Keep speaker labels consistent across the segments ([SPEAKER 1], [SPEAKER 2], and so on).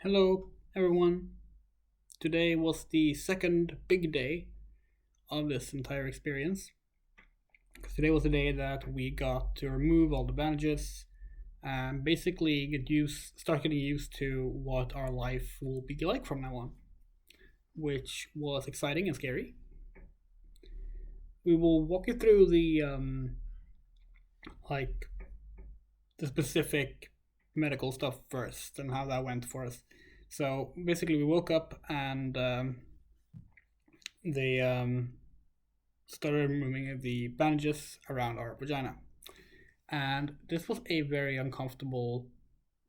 [SPEAKER 1] Hello, everyone. Today was the second big day of this entire experience. 'Cause today was the day that we got to remove all the bandages and basically start getting used to what our life will be like from now on, which was exciting and scary. We will walk you through like the specific medical stuff first and how that went for us. So basically, we woke up and they started removing the bandages around our vagina. And this was a very uncomfortable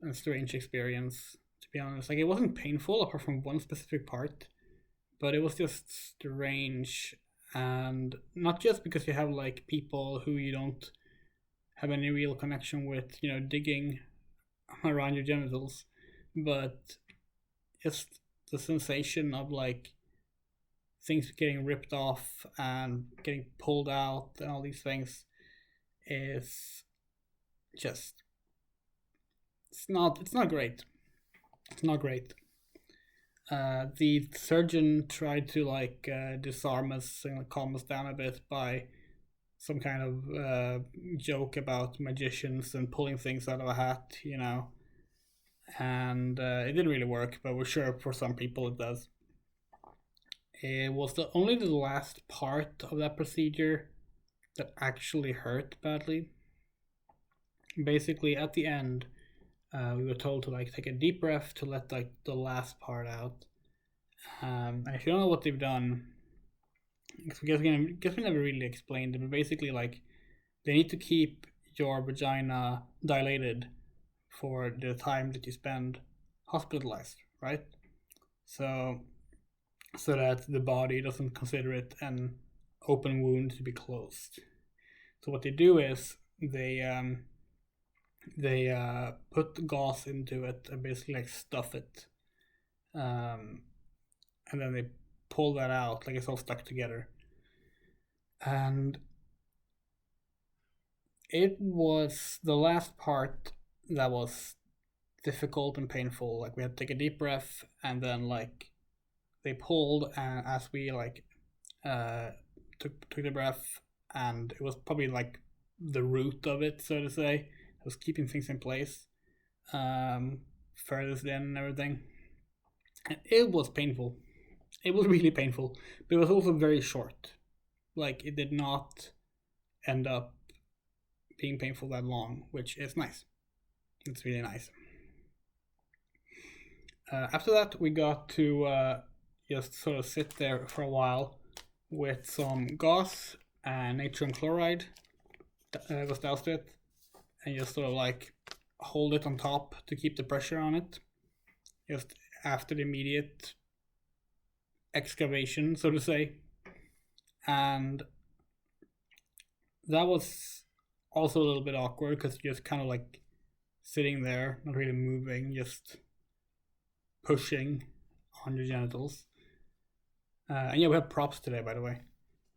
[SPEAKER 1] and strange experience, to be honest. Like, it wasn't painful apart from one specific part, but it was just strange. And not just because you have like people who you don't have any real connection with, digging around your genitals, but just the sensation of like things getting ripped off and getting pulled out and all these things is just it's not great. It's not great. The surgeon tried to disarm us and calm us down a bit by some kind of joke about magicians and pulling things out of a hat, and it didn't really work, but we're sure for some people it does. It was only the last part of that procedure that actually hurt badly. Basically, at the end, we were told to like take a deep breath to let like the last part out. And if you don't know what they've done, I guess we never really explained it, but basically, like they need to keep your vagina dilated for the time that you spend hospitalized, right? So so that the body doesn't consider it an open wound to be closed. So what they do is they put gauze into it and basically like stuff it, um, and then they pull that out like it's all stuck together. And it was the last part that was difficult and painful. Like we had to take a deep breath, and then like they pulled, and as we uh, took the breath, and it was probably like the root of it, so to say. It was keeping things in place, furthest in and everything. And it was painful. It was really painful, but it was also very short. Like it did not end up being painful that long, which is nice. It's really nice. After that, we got to just sort of sit there for a while with some gauze and natrium chloride was doused with, and just sort of like hold it on top to keep the pressure on it. Just after the immediate excavation, so to say. And that was also a little bit awkward because you're just kind of like sitting there, not really moving, just pushing on your genitals. And yeah, we have props today, by the way.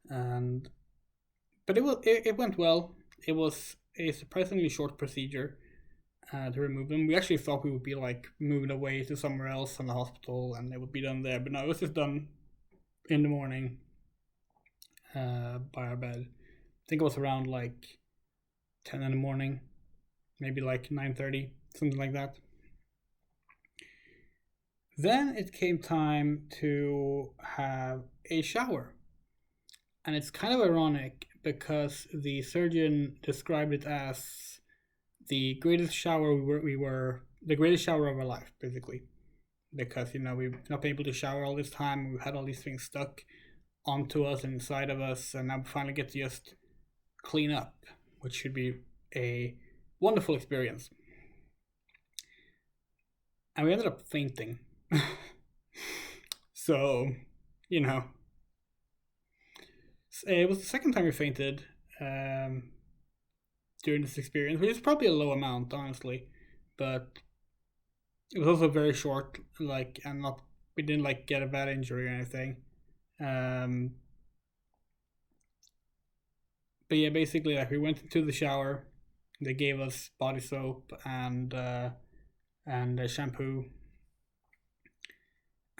[SPEAKER 1] And but it went well. It was a surprisingly short procedure to remove them. We actually thought we would be like moved away to somewhere else in the hospital, and it would be done there. But no, it was just done in the morning by our bed. I think it was around like 10 in the morning, maybe like 9:30, something like that. Then it came time to have a shower. And it's kind of ironic because the surgeon described it as the greatest shower we were the greatest shower of our life, basically. Because we've not been able to shower all this time, we've had all these things stuck onto us and inside of us, and now we finally get to just clean up, which should be a wonderful experience. And we ended up fainting. So, you know, it was the second time we fainted during this experience, which is probably a low amount, honestly, but it was also very short. Like, and not we didn't like get a bad injury or anything. Um, but yeah, basically, like we went into the shower. They gave us body soap and shampoo,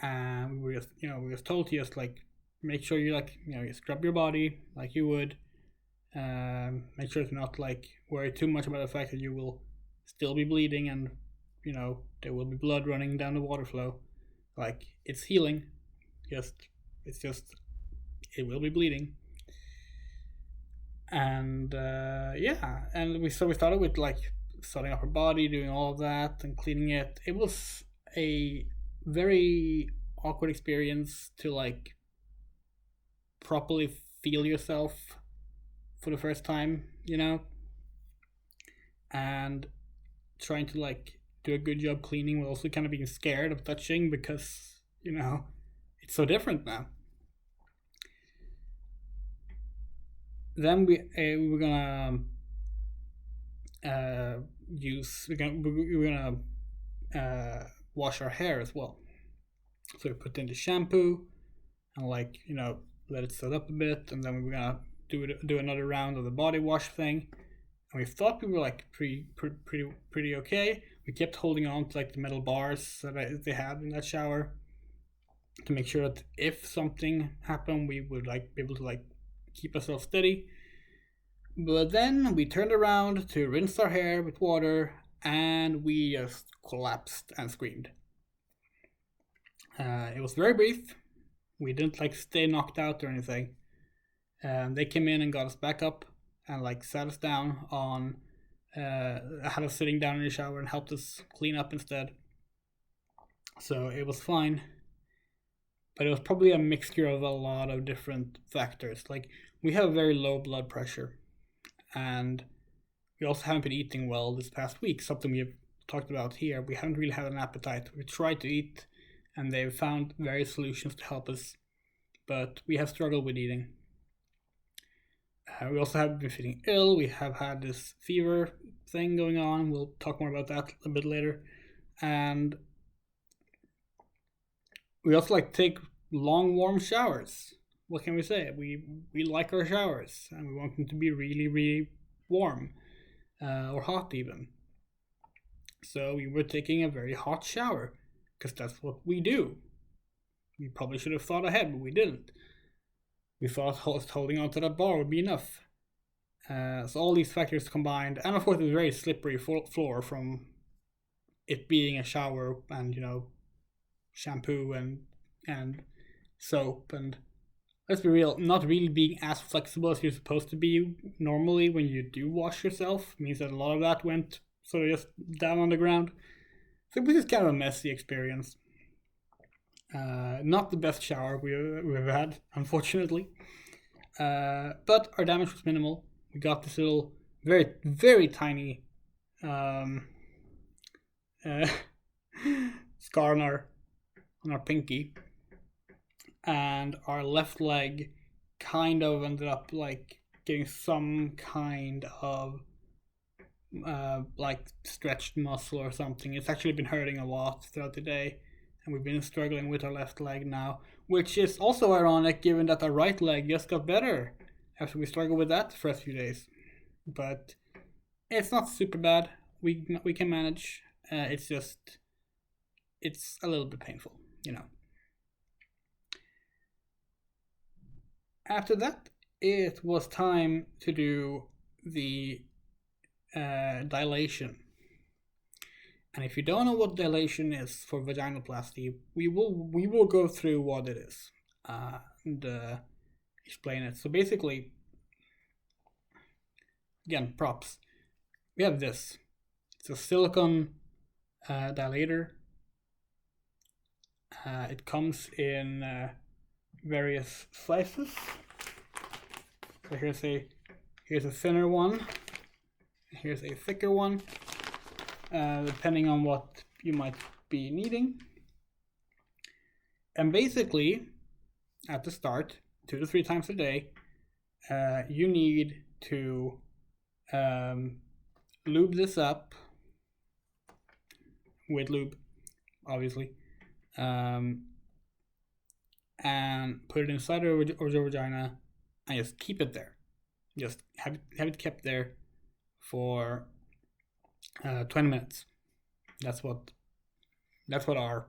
[SPEAKER 1] and we were just told to just like make sure you like you scrub your body like you would. Make sure to not like worry too much about the fact that you will still be bleeding and there will be blood running down the water flow. Like it's healing, it's just it will be bleeding. And yeah, and we started with like starting up her body, doing all of that and cleaning it. It was a very awkward experience to like properly feel yourself for the first time, and trying to like do a good job cleaning while also kind of being scared of touching because it's so different now. Then we were gonna wash our hair as well. So we put in the shampoo and like let it set up a bit, and then we were gonna do another round of the body wash thing. And we thought we were like pretty okay. We kept holding on to like the metal bars that they had in that shower to make sure that if something happened, we would like be able to like keep ourselves steady. But then we turned around to rinse our hair with water, and we just collapsed and screamed. It was very brief. We didn't like stay knocked out or anything. They came in and got us back up and like sat us down on had us sitting down in the shower and helped us clean up instead. So it was fine, but it was probably a mixture of a lot of different factors. Like we have very low blood pressure, and we also haven't been eating well this past week, something we've talked about here. We haven't really had an appetite. We tried to eat, and they've found various solutions to help us, but we have struggled with eating. We also have been feeling ill. We have had this fever thing going on. We'll talk more about that a bit later. And we also like take long warm showers. What can we say? We like our showers, and we want them to be really, really warm, or hot even. So we were taking a very hot shower because that's what we do. We probably should have thought ahead, but we didn't. We thought holding onto that bar would be enough. So all these factors combined, and of course it was very slippery floor from it being a shower, and shampoo and soap, and let's be real, not really being as flexible as you're supposed to be normally when you do wash yourself means that a lot of that went sort of just down on the ground. So it was just kind of a messy experience. Not the best shower we've had, unfortunately. But our damage was minimal. We got this little, very, very tiny scar on our pinky. And our left leg kind of ended up like getting some kind of like stretched muscle or something. It's actually been hurting a lot throughout the day, and we've been struggling with our left leg now, which is also ironic given that our right leg just got better after we struggled with that the first few days. But it's not super bad. We can manage. It's a little bit painful. After that, it was time to do the dilation. And if you don't know what dilation is for vaginoplasty, we will go through what it is and explain it. So basically, again, props. We have this. It's a silicone dilator. It comes in various sizes. So here's a thinner one. Here's a thicker one. Depending on what you might be needing. And basically, at the start, 2 to 3 times a day, you need to lube this up with lube, obviously, and put it inside your vagina and just keep it there. Just have it kept there for 20 minutes. That's what our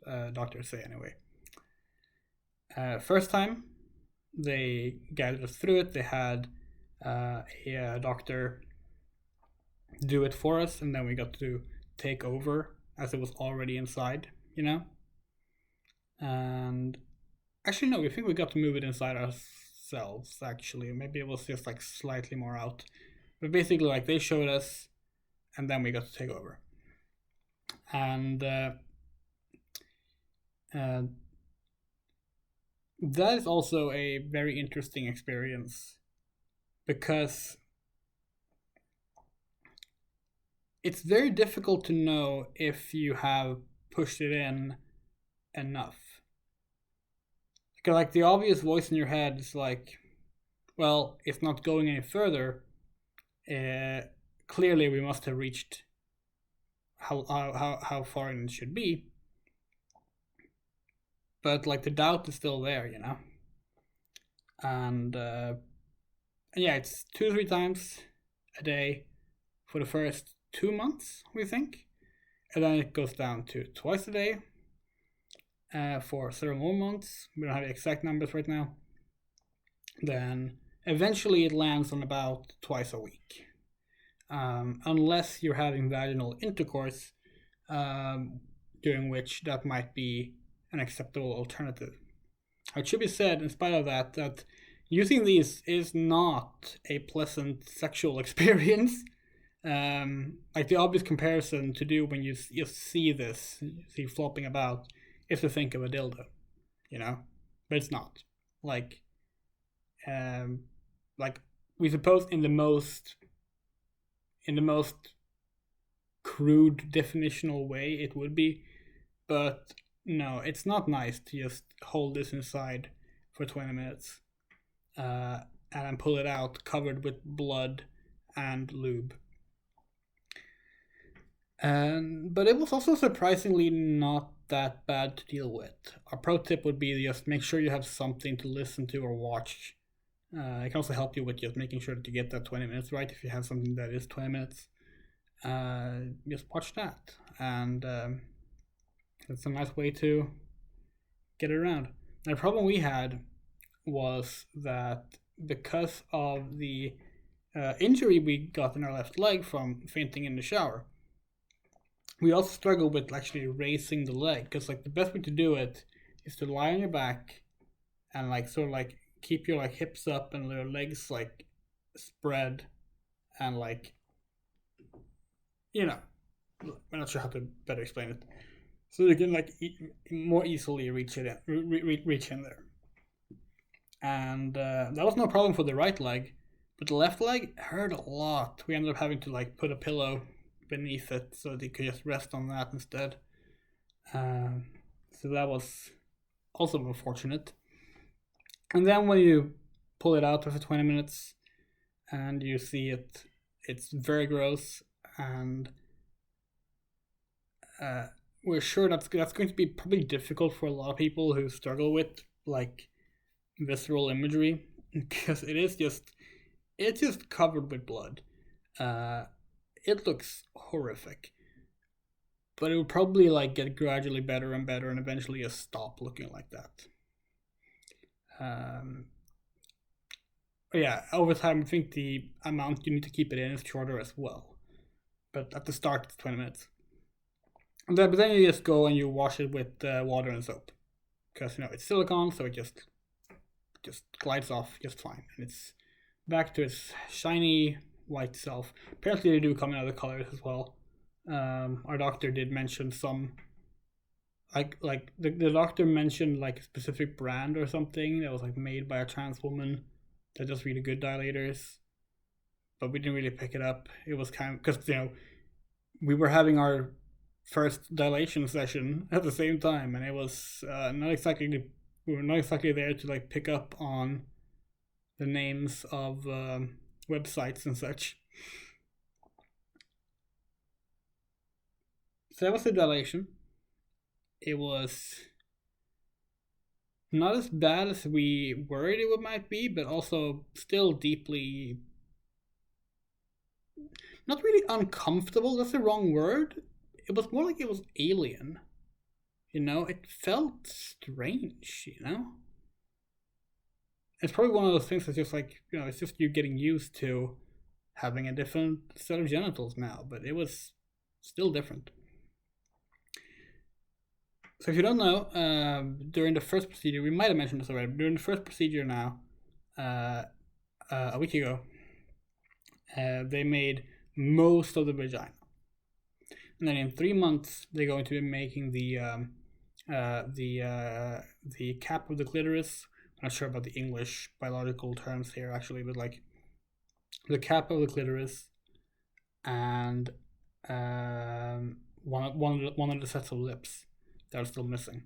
[SPEAKER 1] doctors say anyway. First time they guided us through it, they had a doctor do it for us, and then we got to take over as it was already inside, you know? And actually, no, we think we got to move it inside ourselves, actually. Maybe it was just like slightly more out. But basically, like they showed us, and then we got to take over. And that is also a very interesting experience because it's very difficult to know if you have pushed it in enough. Because like the obvious voice in your head is like, well, it's not going any further. Clearly, we must have reached how far it should be. But like the doubt is still there, you know. And yeah, it's 2 or 3 times a day for the first 2 months, we think, and then it goes down to twice a day for several more months. We don't have the exact numbers right now. Then eventually it lands on about twice a week, unless you're having vaginal intercourse, during which that might be an acceptable alternative. It should be said, in spite of that, that using these is not a pleasant sexual experience. Like the obvious comparison to do when you see this, see flopping about, is to think of a dildo, you know, but it's not. Like we suppose in the most crude definitional way it would be, but no, it's not nice to just hold this inside for 20 minutes and then pull it out covered with blood and lube. But it was also surprisingly not that bad to deal with. Our pro tip would be just make sure you have something to listen to or watch. It can also help you with just making sure that you get that 20 minutes right. If you have something that is 20 minutes, just watch that. And it's a nice way to get it around. The problem we had was that because of the injury we got in our left leg from fainting in the shower, we also struggled with actually raising the leg, because like the best way to do it is to lie on your back and like sort of like keep your like hips up and your legs like spread and like, you know, I'm not sure how to better explain it, so you can like more easily reach in there. And that was no problem for the right leg, but the left leg hurt a lot. We ended up having to like put a pillow beneath it so they could just rest on that instead. So that was also unfortunate. And then when you pull it out after 20 minutes and you see it, it's very gross, and we're sure that's going to be probably difficult for a lot of people who struggle with like visceral imagery, because it's just covered with blood. It looks horrific, but it will probably like get gradually better and better, and eventually just stop looking like that. Yeah, over time I think the amount you need to keep it in is shorter as well, but at the start it's 20 minutes. But then you just go and you wash it with water and soap, because you know it's silicone, so it just glides off just fine, and it's back to its shiny white self. Apparently they do come in other colors as well. Our doctor did mention some, like the doctor mentioned like a specific brand or something that was like made by a trans woman that does really good dilators, but we didn't really pick it up. It was kind of because, you know, we were having our first dilation session at the same time, and it was we were not exactly there to like pick up on the names of websites and such. So that was the dilation. It was not as bad as we worried it might be, but also still deeply, not really uncomfortable, that's the wrong word. It was more like it was alien. it felt strange, It's probably one of those things that's just like, it's just you getting used to having a different set of genitals now, but it was still different. So if you don't know, during the first procedure, we might have mentioned this already, but during the first procedure now, a week ago, they made most of the vagina. And then in 3 months, they're going to be making the cap of the clitoris. I'm not sure about the English biological terms here, actually, but like the cap of the clitoris and one of the sets of lips that are still missing.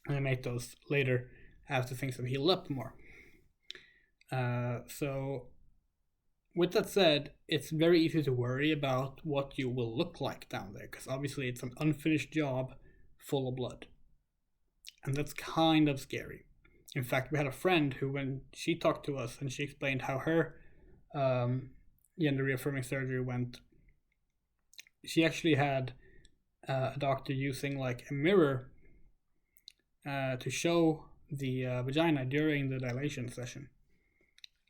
[SPEAKER 1] And they make those later after things have healed up more. So, with that said, it's very easy to worry about what you will look like down there, because obviously it's an unfinished job full of blood. And that's kind of scary. In fact, we had a friend who, when she talked to us and she explained how her gender reaffirming surgery went, she actually had a doctor using like a mirror to show the vagina during the dilation session.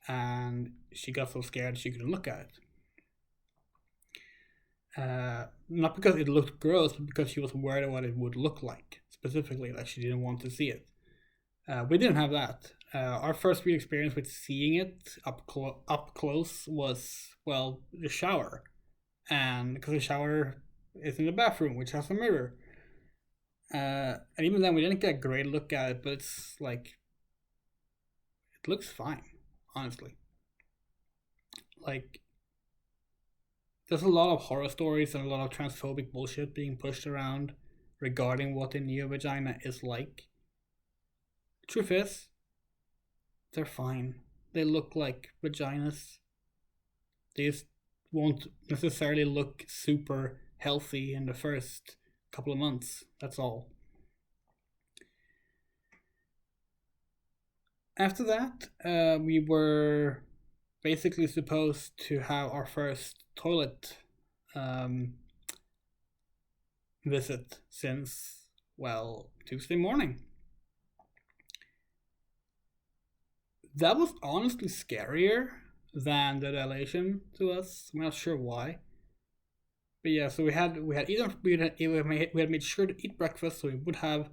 [SPEAKER 1] And she got so scared she couldn't look at it. Not because it looked gross, but because she was worried what it would look like. Specifically, like she didn't want to see it. We didn't have that. Our first real experience with seeing it up close was, well, the shower. And because the shower is in the bathroom, which has a mirror. And even then, we didn't get a great look at it, but it's like, it looks fine, honestly. Like, there's a lot of horror stories and a lot of transphobic bullshit being pushed around regarding what a neo-vagina is like. Truth is, they're fine. They look like vaginas. They just won't necessarily look super healthy in the first couple of months. That's all. After that, we were basically supposed to have our first toilet visit since, well, Tuesday morning. That was honestly scarier than the dilation to us. I'm not sure why. But yeah, so we had made sure to eat breakfast, so we would have,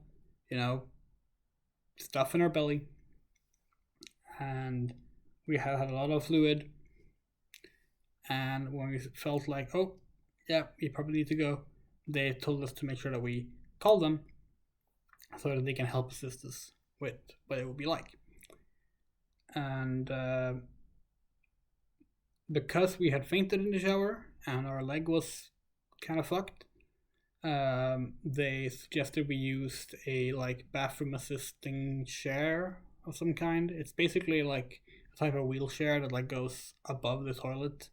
[SPEAKER 1] stuff in our belly, and we had a lot of fluid. And when we felt like, oh, yeah, we probably need to go, they told us to make sure that we call them so that they can help assist us with what it would be like. And because we had fainted in the shower and our leg was kind of fucked, they suggested we used a like bathroom assisting chair of some kind. It's basically like a type of wheelchair that like goes above the toilet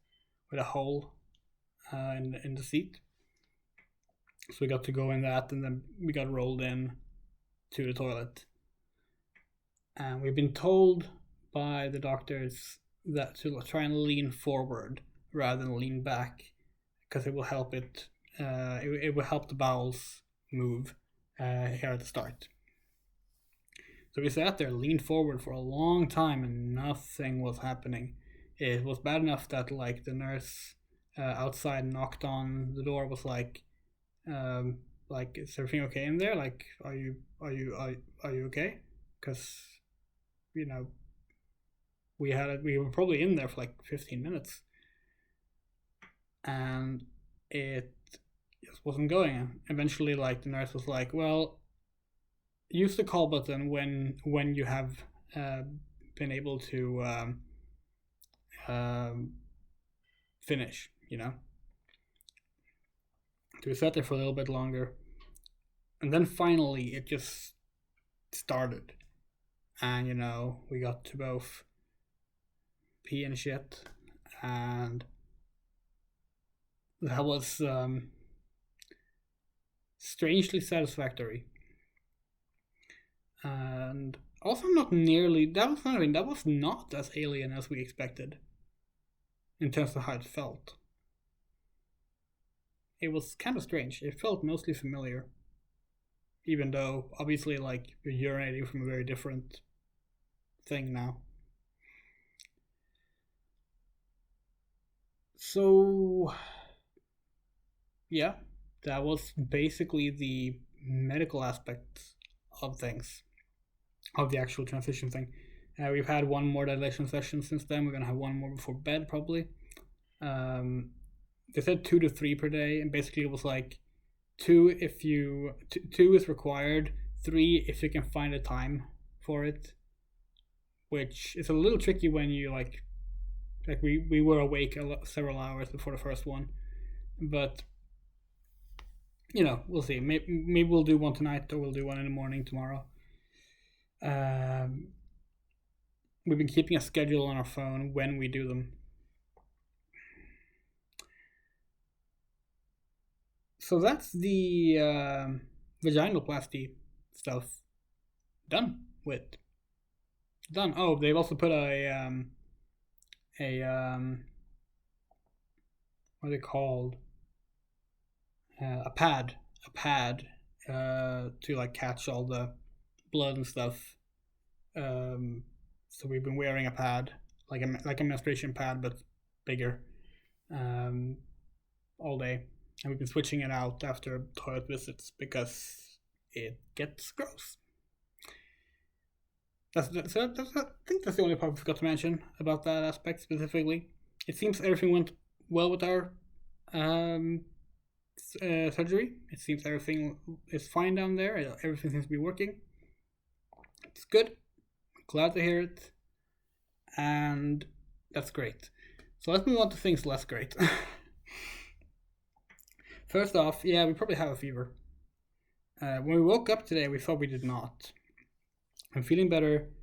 [SPEAKER 1] with a hole in the seat. So we got to go in that, and then we got rolled in to the toilet. And we've been told by the doctors that to try and lean forward rather than lean back, because it will help it. It will help the bowels move here at the start. So we sat there, leaned forward for a long time, and nothing was happening. It was bad enough that like the nurse outside knocked on the door, was like, is everything okay in there? Like, are you okay? Because we were probably in there for like 15 minutes, and it just wasn't going. Eventually, like the nurse was like, "Well, use the call button when you have been able to finish." So we sat there for a little bit longer, and then finally it just started, and we got to both pee and shit, and that was strangely satisfactory. And also that was not as alien as we expected in terms of how it felt. It was kind of strange. It felt mostly familiar. even though obviously like you're urinating from a very different thing now. So yeah, that was basically the medical aspects of things, of the actual transition thing. We've had one more dilation session since then. We're gonna have one more before bed probably. Um, they said 2 to 3 per day, and basically it was like two is required, 3 if you can find a time for it, which is a little tricky when you like we were awake several hours before the first one, but we'll see. Maybe we'll do one tonight, or we'll do one in the morning tomorrow. We've been keeping a schedule on our phone when we do them. So that's the vaginoplasty stuff done with. Done. Oh, they've also put a what are they called? A pad to like catch all the blood and stuff. So we've been wearing a pad, like a menstruation pad, but bigger, all day, and we've been switching it out after toilet visits because it gets gross. I think that's the only part we forgot to mention about that aspect specifically. It seems everything went well with our surgery. It seems everything is fine down there. Everything seems to be working. It's good. Glad to hear it. And that's great. So let's move on to things less great. First off, yeah, we probably have a fever. When we woke up today, we thought we did not. I'm feeling better,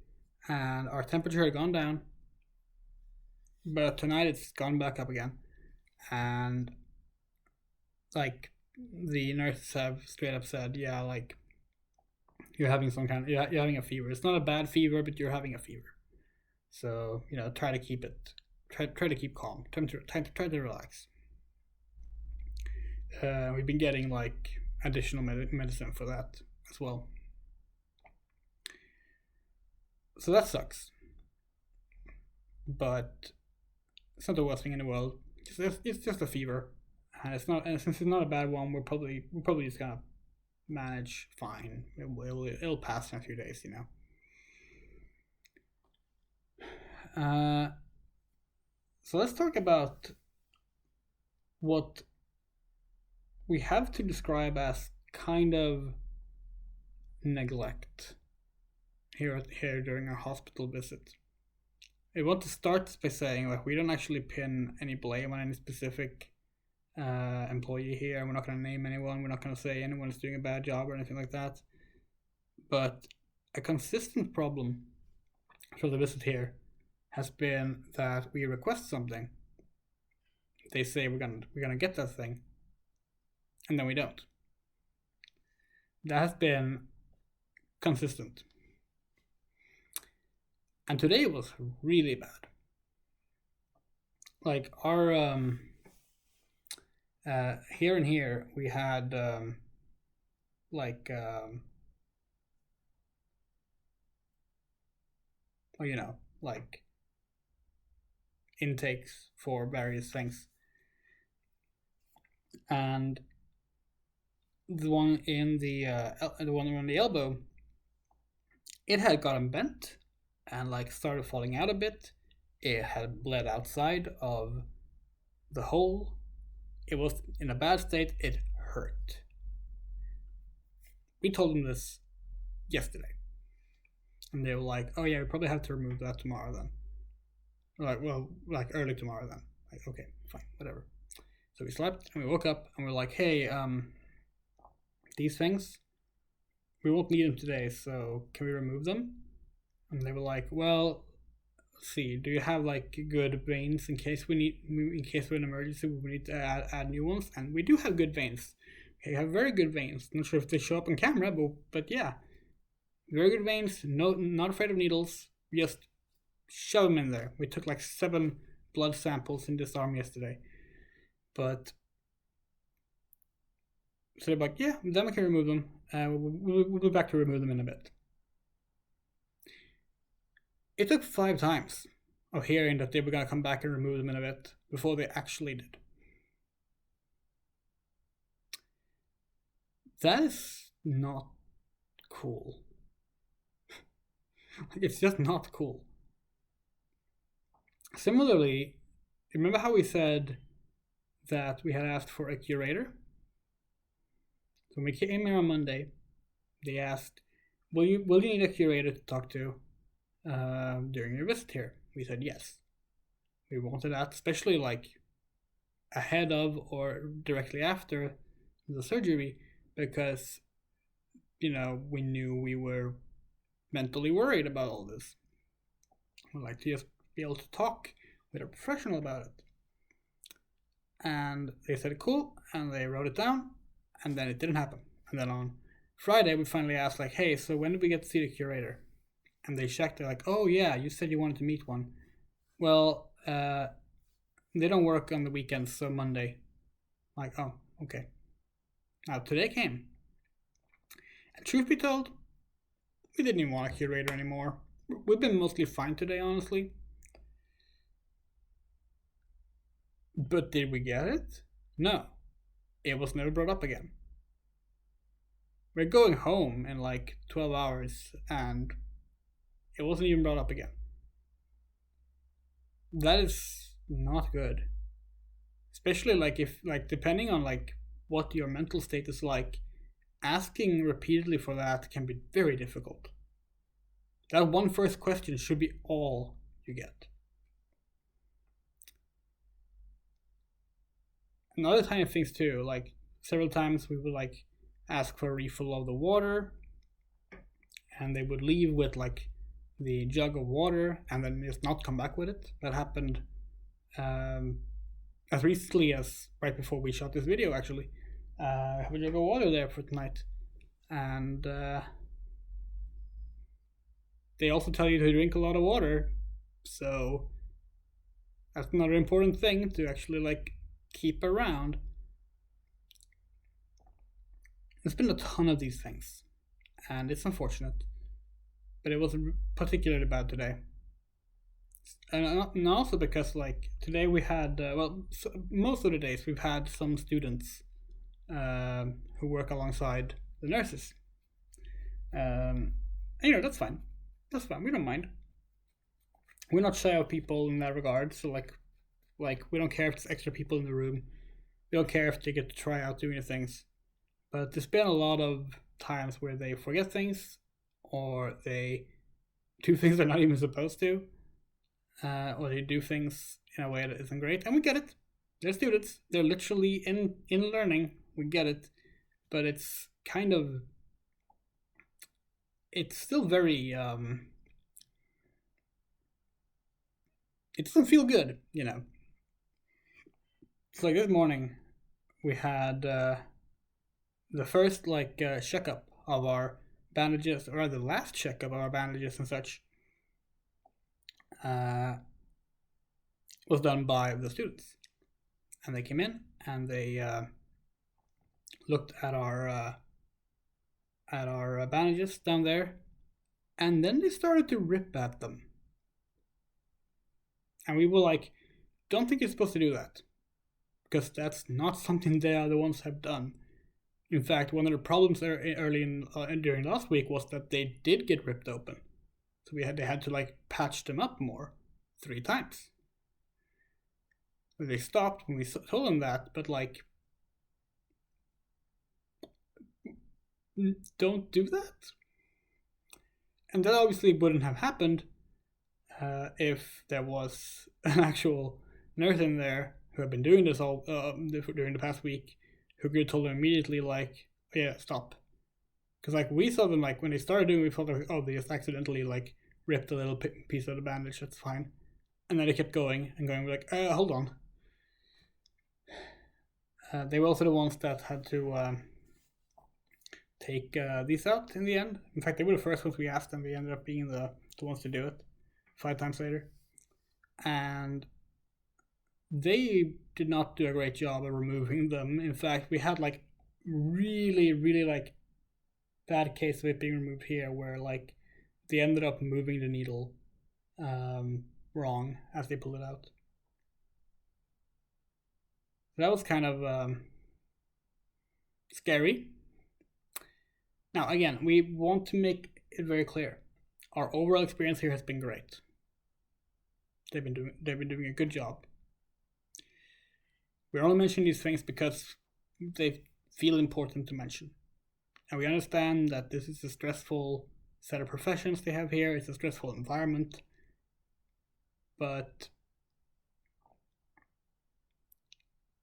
[SPEAKER 1] and our temperature had gone down. But tonight it's gone back up again. And like the nurses have straight up said, yeah, like you're having you're having a fever. It's not a bad fever, but you're having a fever. So try to keep it, try to keep calm. Try to relax. We've been getting like additional medicine for that as well. So that sucks, but it's not the worst thing in the world. It's just a fever, and it's not. And since it's not a bad one, we're probably just gonna manage fine. It'll pass in a few days, So let's talk about what we have to describe as kind of neglect here during our hospital visit. I want to start by saying like we don't actually pin any blame on any specific employee here. We're not going to name anyone. We're not going to say anyone's doing a bad job or anything like that. But a consistent problem for the visit here has been that we request something. They say we're gonna get that thing, and then we don't. That has been consistent. And today was really bad. Like our here we had like intakes for various things, and the one in the one around the elbow, it had gotten bent and like started falling out a bit. It had bled outside of the hole. It was in a bad state. It hurt. We told them this yesterday, and they were like, "Oh yeah, we probably have to remove that tomorrow then." We're like, well, like early tomorrow then. Like, okay, fine, whatever. So we slept and we woke up and we're like, "Hey, these things, we won't need them today, so can we remove them?" And they were like, "Well, let's see, do you have like good veins in case we're in an emergency, we need to add new ones?" And we do have good veins. We have very good veins. Not sure if they show up on camera, but yeah, very good veins. No, not afraid of needles. Just shove them in there. We took like 7 blood samples in this arm yesterday, but so they're like, yeah, then we can remove them. We'll be back to remove them in a bit. It took 5 times of hearing that they were going to come back and remove them in a bit before they actually did. That is not cool. It's just not cool. Similarly, remember how we said that we had asked for a curator? So when we came here on Monday, they asked, will you need a curator to talk to during your visit here? We said yes. We wanted that, especially like ahead of or directly after the surgery, because we knew we were mentally worried about all this. We'd like to just be able to talk with a professional about it. And they said cool, and they wrote it down, and then it didn't happen. And then on Friday we finally asked like, hey, so when did we get to see the curator? And they checked. They're like, oh yeah, you said you wanted to meet one. Well, they don't work on the weekends, so Monday. Like, oh, okay. Now today came. And truth be told, we didn't even want a curator anymore. We've been mostly fine today, honestly. But did we get it? No. It was never brought up again. We're going home in like 12 hours and it wasn't even brought up again. That is not good. Especially like if depending on like what your mental state is like, asking repeatedly for that can be very difficult. That one first question should be all you get. And other tiny things too, like several times we would like ask for a refill of the water, and they would leave with like the jug of water and then just not come back with it. That happened as recently as right before we shot this video, actually. I have a jug of water there for tonight, and they also tell you to drink a lot of water, so that's another important thing to actually like keep around. There's been a ton of these things, and it's unfortunate, but it was particularly bad today. And also because like today we had most of the days we've had some students who work alongside the nurses. And, that's fine. That's fine. We don't mind. We're not shy of people in that regard. So like we don't care if there's extra people in the room. We don't care if they get to try out doing the things. But there's been a lot of times where they forget things, or they do things they're not even supposed to, or they do things in a way that isn't great. And we get it. They're students. They're literally in learning. We get it. But it's kind of... It's still very... it doesn't feel good, It's like this morning, we had the first checkup of our bandages, or the last checkup of our bandages and such, was done by the students. And they came in and they looked at our bandages down there, and then they started to rip at them. And we were like, don't think you're supposed to do that, because that's not something they are the ones have done. In fact, one of the problems there early during last week was that they did get ripped open. So they had to like patch them up more 3 times. They stopped when we told them that, but like, don't do that. And that obviously wouldn't have happened if there was an actual nurse in there who had been doing this all during the past week, who could have told them immediately, like, yeah, stop. Because like we saw them, like when they started doing, we thought like, oh, they just accidentally like ripped a little piece of the bandage. That's fine. And then they kept going and going. We're like, hold on. They were also the ones that had to take these out in the end. In fact, they were the first ones we asked, and they ended up being the ones to do it 5 times later. And they did not do a great job of removing them. In fact, we had like really, really like bad case of it being removed here, where like they ended up moving the needle wrong as they pulled it out. That was kind of scary. Now, again, we want to make it very clear: our overall experience here has been great. They've been doing a good job. We're only mentioning these things because they feel important to mention, and we understand that this is a stressful set of professions they have here. It's a stressful environment, but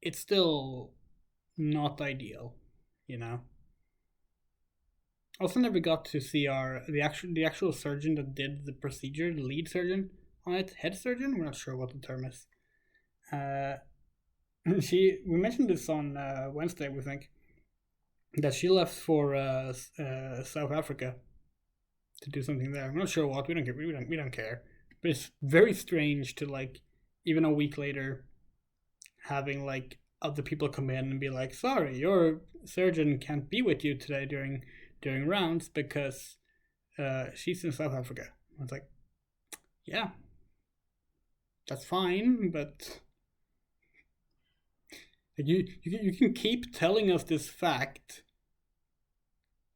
[SPEAKER 1] it's still not ideal, you know. Also, never got to see the actual surgeon that did the procedure, the lead surgeon on it, head surgeon. We're not sure what the term is. We mentioned this on Wednesday, we think, that she left for South Africa to do something there. I'm not sure what. We don't care. We don't care. But it's very strange to like, even a week later, having like other people come in and be like, "Sorry, your surgeon can't be with you today during rounds because she's in South Africa." I was like, "Yeah, that's fine, but you can keep telling us this fact,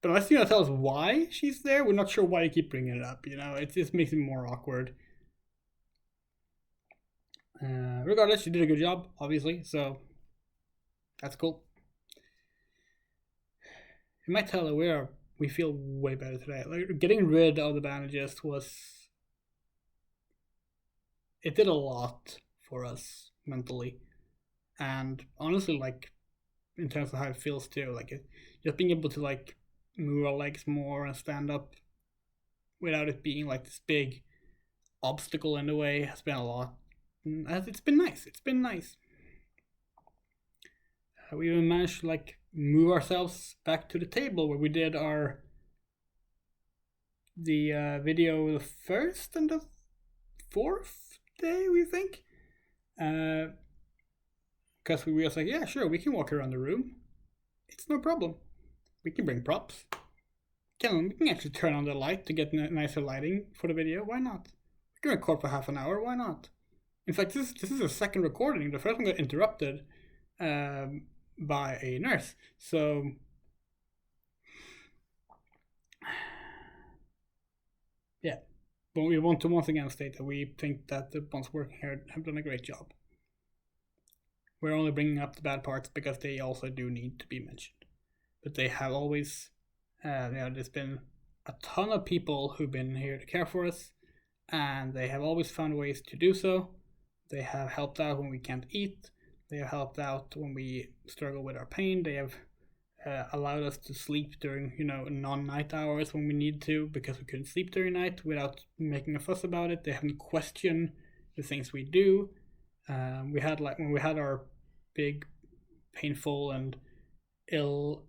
[SPEAKER 1] but unless you're gonna tell us why she's there, we're not sure why you keep bringing it up. You know, it just makes it more awkward." Regardless, she did a good job, obviously, so that's cool. You might tell that we feel way better today. Like getting rid of the bandages it did a lot for us mentally, and honestly, like in terms of how it feels too, like just being able to like move our legs more and stand up without it being like this big obstacle in the way has been a lot. It's been nice. It's been nice. We even managed to like move ourselves back to the table where we did the video the first and the fourth day, we think. Because we were just like, yeah, sure, we can walk around the room. It's no problem. We can bring props. We can actually turn on the light to get nicer lighting for the video. Why not? We can record for half an hour. Why not? In fact, this is a second recording. The first one got interrupted by a nurse. So yeah, but we want to once again state that we think that the ones working here have done a great job. We're only bringing up the bad parts because they also do need to be mentioned. But they have always, there's been a ton of people who've been here to care for us, and they have always found ways to do so. They have helped out when we can't eat. They have helped out when we struggle with our pain. They have allowed us to sleep during, non-night hours when we need to because we couldn't sleep during night without making a fuss about it. They haven't questioned the things we do. We had when we had our big, painful and ill,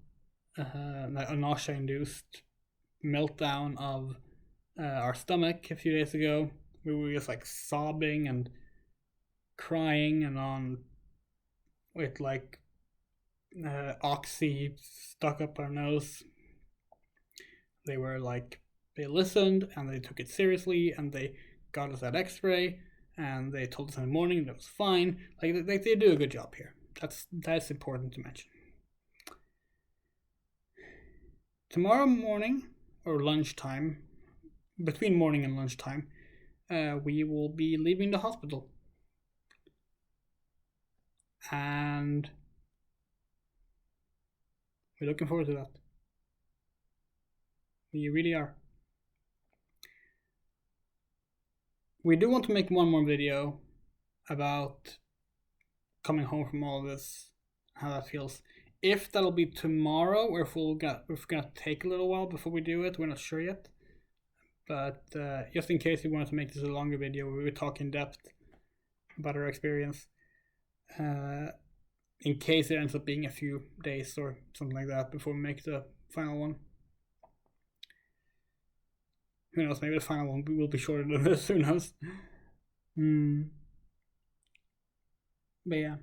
[SPEAKER 1] nausea-induced meltdown of our stomach a few days ago. We were just like sobbing and crying and on with like oxy stuck up our nose. They were like, they listened and they took it seriously and they got us that x-ray and they told us in the morning that it was fine. Like they do a good job here. That's important to mention. Tomorrow morning or lunchtime, between morning and lunchtime, we will be leaving the hospital. And we're looking forward to that. We really are. We do want to make one more video about coming home from all of this, how that feels. If that'll be tomorrow or if we're gonna take a little while before we do it, we're not sure yet. But just in case you wanted to make this a longer video where we talk in depth about our experience, in case it ends up being a few days or something like that before we make the final one. Who knows, maybe the final one will be shorter than this, who knows. But yeah.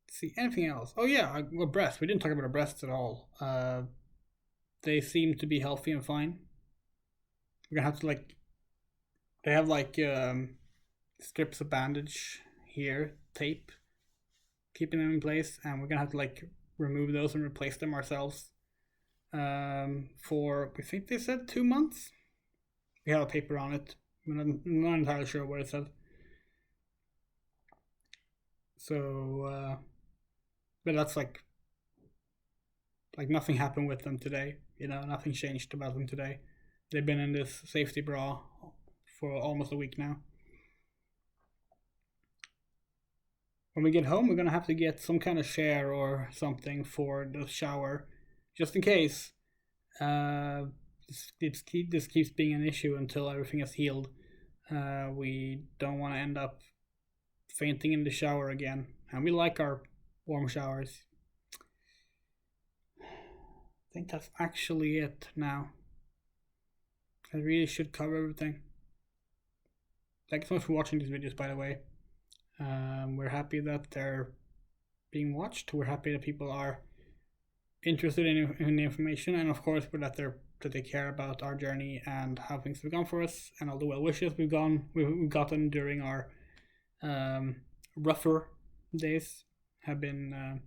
[SPEAKER 1] Let's see, anything else? Oh yeah, our breasts. We didn't talk about our breasts at all. they seem to be healthy and fine. We're gonna have to like, they have like strips of bandage here, tape, keeping them in place, and we're gonna have to like remove those and replace them ourselves. For we think they said 2 months. We have a paper on it. I'm not entirely sure what it said. So, but that's like nothing happened with them today. You know, nothing changed about them today. They've been in this safety bra for almost a week now. When we get home, we're gonna have to get some kind of share or something for the shower, just in case. This keeps being an issue until everything is healed. We don't want to end up fainting in the shower again, and we like our warm showers. I think that's actually it now. I really should cover everything. Thanks so much for watching these videos, by the way. We're happy that they're being watched. We're happy that people are interested in the information, and of course that they care about our journey and how things have gone for us, and all the well wishes we've gotten during our rougher days have been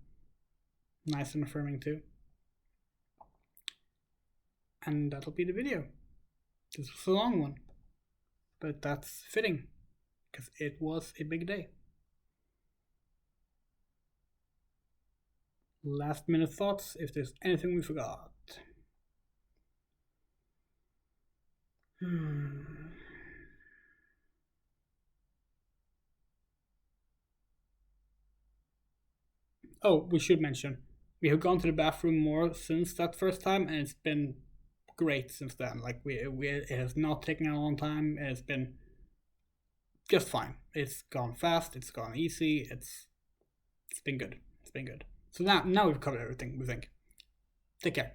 [SPEAKER 1] nice and affirming too. And that'll be the video. This was a long one, but that's fitting because it was a big day. Last minute thoughts, if there's anything we forgot. Oh, we should mention, we have gone to the bathroom more since that first time, and it's been great since then. Like it has not taken a long time. It's been just fine. It's gone fast. It's gone easy. It's been good. It's been good. So now we've covered everything, we think. Take care.